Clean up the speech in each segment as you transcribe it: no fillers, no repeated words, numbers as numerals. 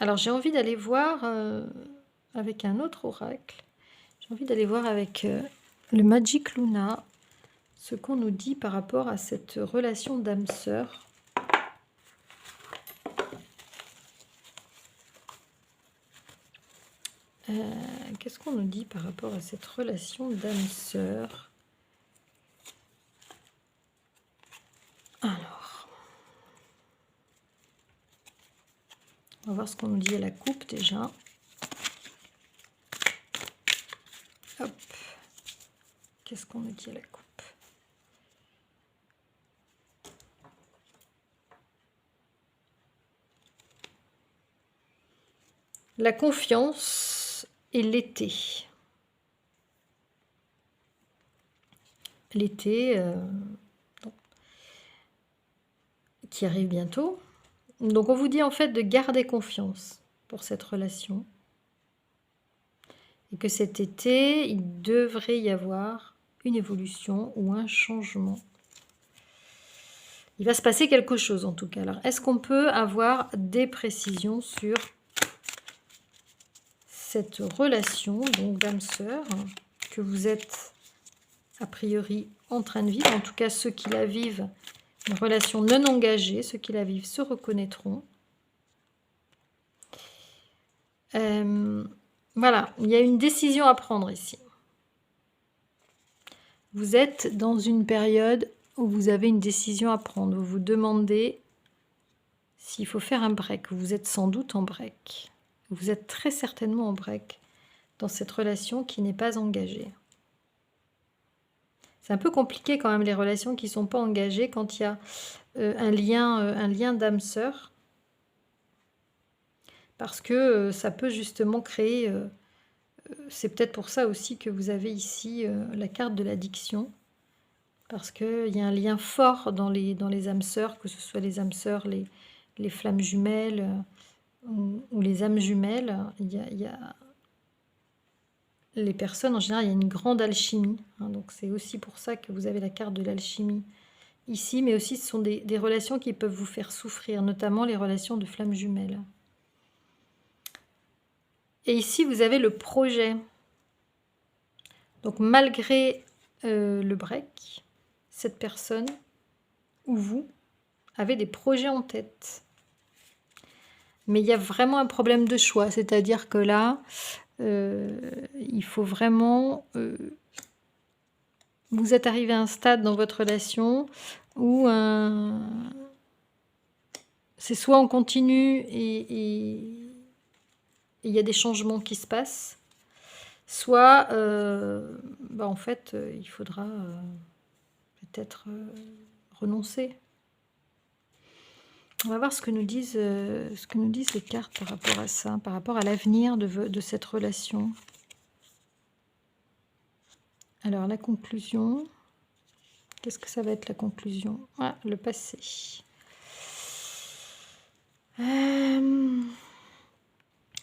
Alors j'ai envie d'aller voir avec un autre oracle. J'ai envie d'aller voir avec le Magic Luna ce qu'on nous dit par rapport à cette relation d'âme-sœur. Qu'est-ce qu'on nous dit par rapport à cette relation d'âme-sœur? Alors, on va voir ce qu'on nous dit à la coupe déjà. Hop. Qu'est-ce qu'on nous dit à la coupe? La confiance et l'été. L'été qui arrive bientôt. Donc on vous dit en fait de garder confiance pour cette relation. Et que cet été, il devrait y avoir une évolution ou un changement. Il va se passer quelque chose en tout cas. Alors, est-ce qu'on peut avoir des précisions sur cette relation donc d'âme-sœur que vous êtes a priori en train de vivre? En tout cas, ceux qui la vivent, une relation non engagée, ceux qui la vivent se reconnaîtront. Voilà, il y a une décision à prendre ici. Vous êtes dans une période où vous avez une décision à prendre. Vous vous demandez s'il faut faire un break. Vous êtes sans doute en break. Vous êtes très certainement en break dans cette relation qui n'est pas engagée. C'est un peu compliqué quand même les relations qui ne sont pas engagées quand il y a un lien d'âme-sœur. Parce que ça peut justement créer... c'est peut-être pour ça aussi que vous avez ici la carte de l'addiction. Parce qu'il y a un lien fort dans les âmes sœurs, que ce soit les âmes sœurs, les flammes jumelles ou les âmes jumelles. Il y a les personnes, en général, il y a une grande alchimie. Hein, donc c'est aussi pour ça que vous avez la carte de l'alchimie ici. Mais aussi, ce sont des relations qui peuvent vous faire souffrir, notamment les relations de flammes jumelles. Et ici, vous avez le projet. Donc malgré le break, cette personne ou vous avez des projets en tête. Mais il y a vraiment un problème de choix, c'est-à-dire que là, il faut vraiment... vous êtes arrivé à un stade dans votre relation où c'est soit on continue et il y a des changements qui se passent, soit en fait il faudra peut-être renoncer. On va voir ce que nous disent les cartes par rapport à ça, par rapport à l'avenir de cette relation. Alors la conclusion, qu'est-ce que ça va être la conclusion? Ah, le passé.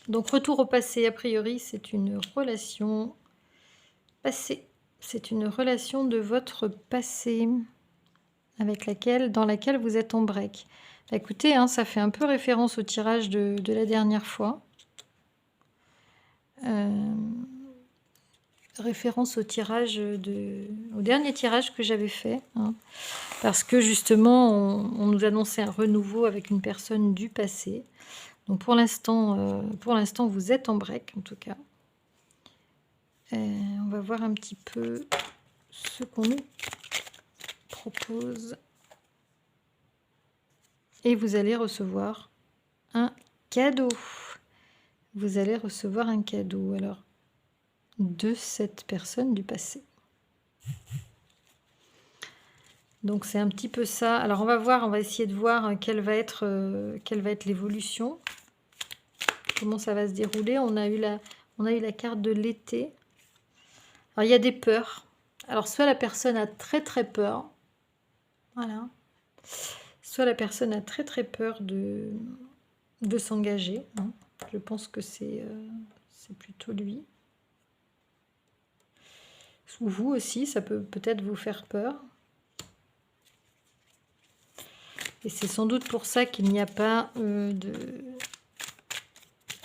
Donc retour au passé, a priori c'est une relation passée. C'est une relation de votre passé dans laquelle vous êtes en break. Écoutez, hein, ça fait un peu référence au tirage de la dernière fois. Référence au dernier tirage que j'avais fait. Hein, parce que justement, on nous annonçait un renouveau avec une personne du passé. Donc pour l'instant, vous êtes en break en tout cas. On va voir un petit peu ce qu'on nous propose. Et vous allez recevoir un cadeau. Vous allez recevoir un cadeau, alors, de cette personne du passé. Donc c'est un petit peu ça. Alors on va essayer de voir quelle va être l'évolution. Comment ça va se dérouler. On a eu la carte de l'été. Alors il y a des peurs. Alors soit la personne a très très peur. Voilà. Soit la personne a très très peur de s'engager. Hein. Je pense que c'est plutôt lui. Ou vous aussi, ça peut peut-être vous faire peur. Et c'est sans doute pour ça qu'il n'y a pas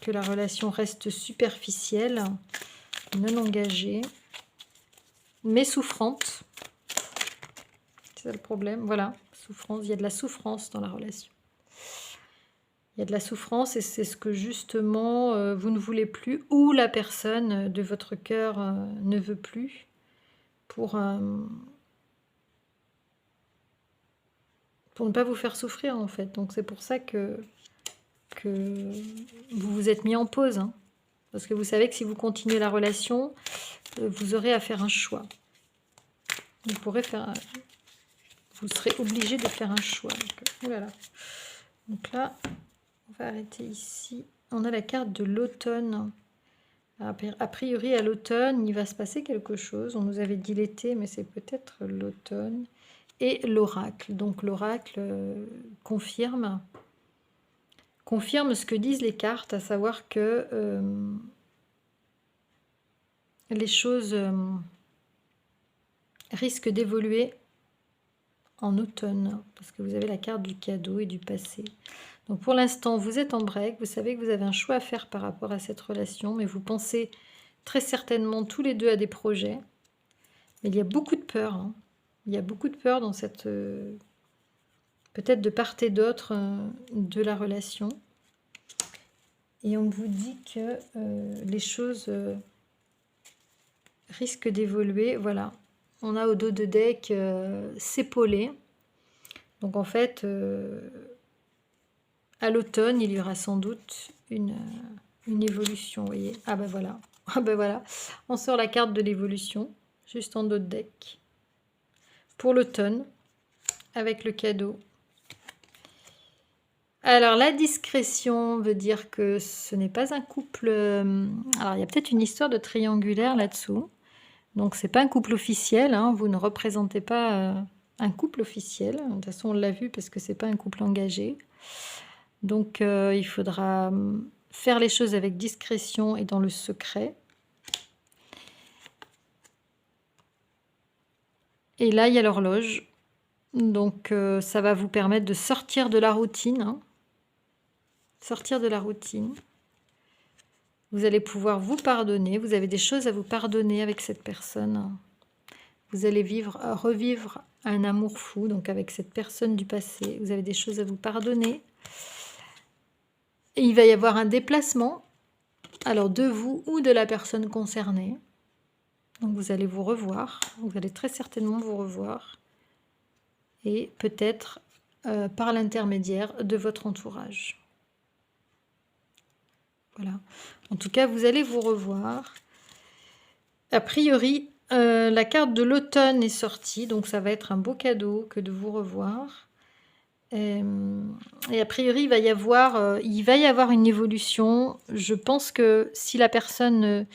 que la relation reste superficielle, non engagée, mais souffrante. C'est ça le problème, voilà, souffrance, il y a de la souffrance dans la relation. Il y a de la souffrance et c'est ce que justement vous ne voulez plus ou la personne de votre cœur ne veut plus pour ne pas vous faire souffrir en fait. Donc c'est pour ça que vous vous êtes mis en pause. Hein. Parce que vous savez que si vous continuez la relation, vous aurez à faire un choix. Vous serez obligé de faire un choix. Donc, voilà. Donc là, on va arrêter ici. On a la carte de l'automne. A priori, à l'automne, il va se passer quelque chose. On nous avait dit l'été, mais c'est peut-être l'automne. Et l'oracle. Donc l'oracle confirme ce que disent les cartes, à savoir que les choses risquent d'évoluer en automne, parce que vous avez la carte du cadeau et du passé. Donc pour l'instant, vous êtes en break, vous savez que vous avez un choix à faire par rapport à cette relation, mais vous pensez très certainement tous les deux à des projets. Mais il y a beaucoup de peur. Hein. Il y a beaucoup de peur dans cette... peut-être de part et d'autre de la relation. Et on vous dit que les choses risquent d'évoluer. Voilà. On a au dos de deck s'épauler. Donc en fait, à l'automne, il y aura sans doute une évolution. Vous voyez. Ah ben voilà. Ah ben voilà. On sort la carte de l'évolution, juste en dos de deck. Pour l'automne, avec le cadeau. Alors, la discrétion veut dire que ce n'est pas un couple... alors, il y a peut-être une histoire de triangulaire là-dessous. Donc, c'est pas un couple officiel. Hein, vous ne représentez pas un couple officiel. De toute façon, on l'a vu parce que c'est pas un couple engagé. Donc, il faudra faire les choses avec discrétion et dans le secret. Et là, il y a l'horloge. Donc, ça va vous permettre de sortir de la routine. Hein. Sortir de la routine. Vous allez pouvoir vous pardonner. Vous avez des choses à vous pardonner avec cette personne. Vous allez revivre un amour fou, donc avec cette personne du passé. Vous avez des choses à vous pardonner. Et il va y avoir un déplacement, alors de vous ou de la personne concernée. Donc vous allez vous revoir. Vous allez très certainement vous revoir. Et peut-être par l'intermédiaire de votre entourage. Voilà. En tout cas, vous allez vous revoir. A priori, la carte de l'automne est sortie, donc ça va être un beau cadeau que de vous revoir. Et a priori, il va y avoir une évolution. Je pense que si la personne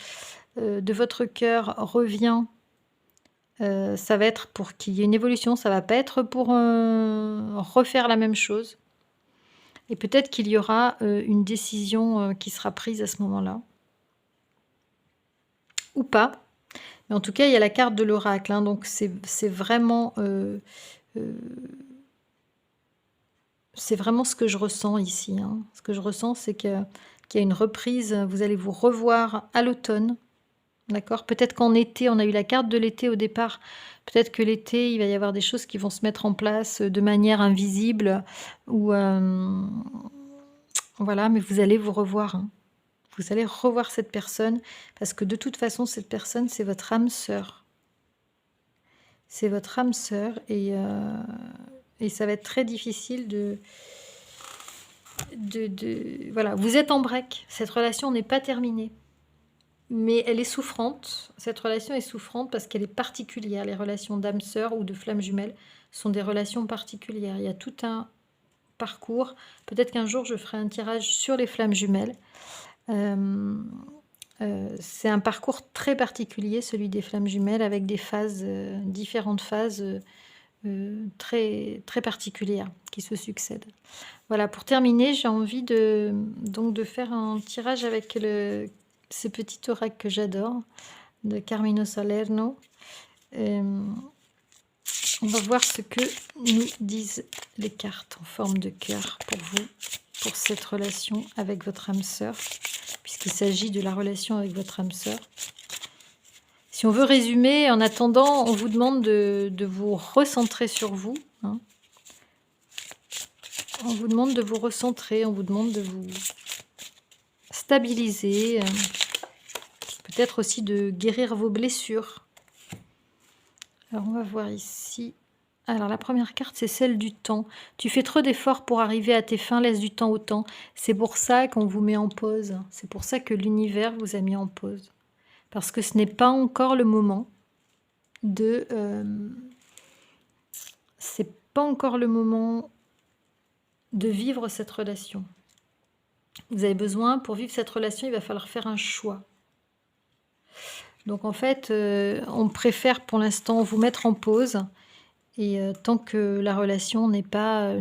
de votre cœur revient, ça va être pour qu'il y ait une évolution. Ça ne va pas être pour refaire la même chose. Et peut-être qu'il y aura une décision qui sera prise à ce moment-là. Ou pas. Mais en tout cas, il y a la carte de l'oracle. Hein, donc, c'est vraiment... c'est vraiment ce que je ressens ici. Hein. Ce que je ressens, c'est qu'il y a une reprise. Vous allez vous revoir à l'automne. D'accord ? Peut-être qu'en été, on a eu la carte de l'été au départ. Peut-être que l'été, il va y avoir des choses qui vont se mettre en place de manière invisible. Ou voilà, mais vous allez vous revoir. Hein. Vous allez revoir cette personne. Parce que de toute façon, cette personne, c'est votre âme sœur. C'est votre âme sœur. Et ça va être très difficile voilà, vous êtes en break. Cette relation n'est pas terminée. Mais elle est souffrante. Cette relation est souffrante parce qu'elle est particulière. Les relations d'âme sœur ou de flamme jumelle sont des relations particulières. Il y a tout un parcours. Peut-être qu'un jour, je ferai un tirage sur les flammes jumelles. C'est un parcours très particulier, celui des flammes jumelles, avec des phases, différentes phases très, très particulières qui se succèdent. Voilà, pour terminer, j'ai envie de faire un tirage avec ce petit oracle que j'adore, de Carmine Salerno. On va voir ce que nous disent les cartes en forme de cœur pour vous, pour cette relation avec votre âme sœur. puisqu'il s'agit de la relation avec votre âme sœur. Si on veut résumer, en attendant, on vous demande de vous recentrer sur vous, hein. On vous demande de vous recentrer, on vous demande de vous stabiliser, peut-être aussi de guérir vos blessures. Alors on va voir ici. Alors la première carte, c'est celle du temps. Tu fais trop d'efforts pour arriver à tes fins, laisse du temps au temps. C'est pour ça qu'on vous met en pause. C'est pour ça que l'univers vous a mis en pause. Parce que ce n'est pas encore le moment de... c'est pas encore le moment de vivre cette relation. Vous avez besoin, pour vivre cette relation, il va falloir faire un choix. Donc en fait, on préfère pour l'instant vous mettre en pause et tant que la relation n'est pas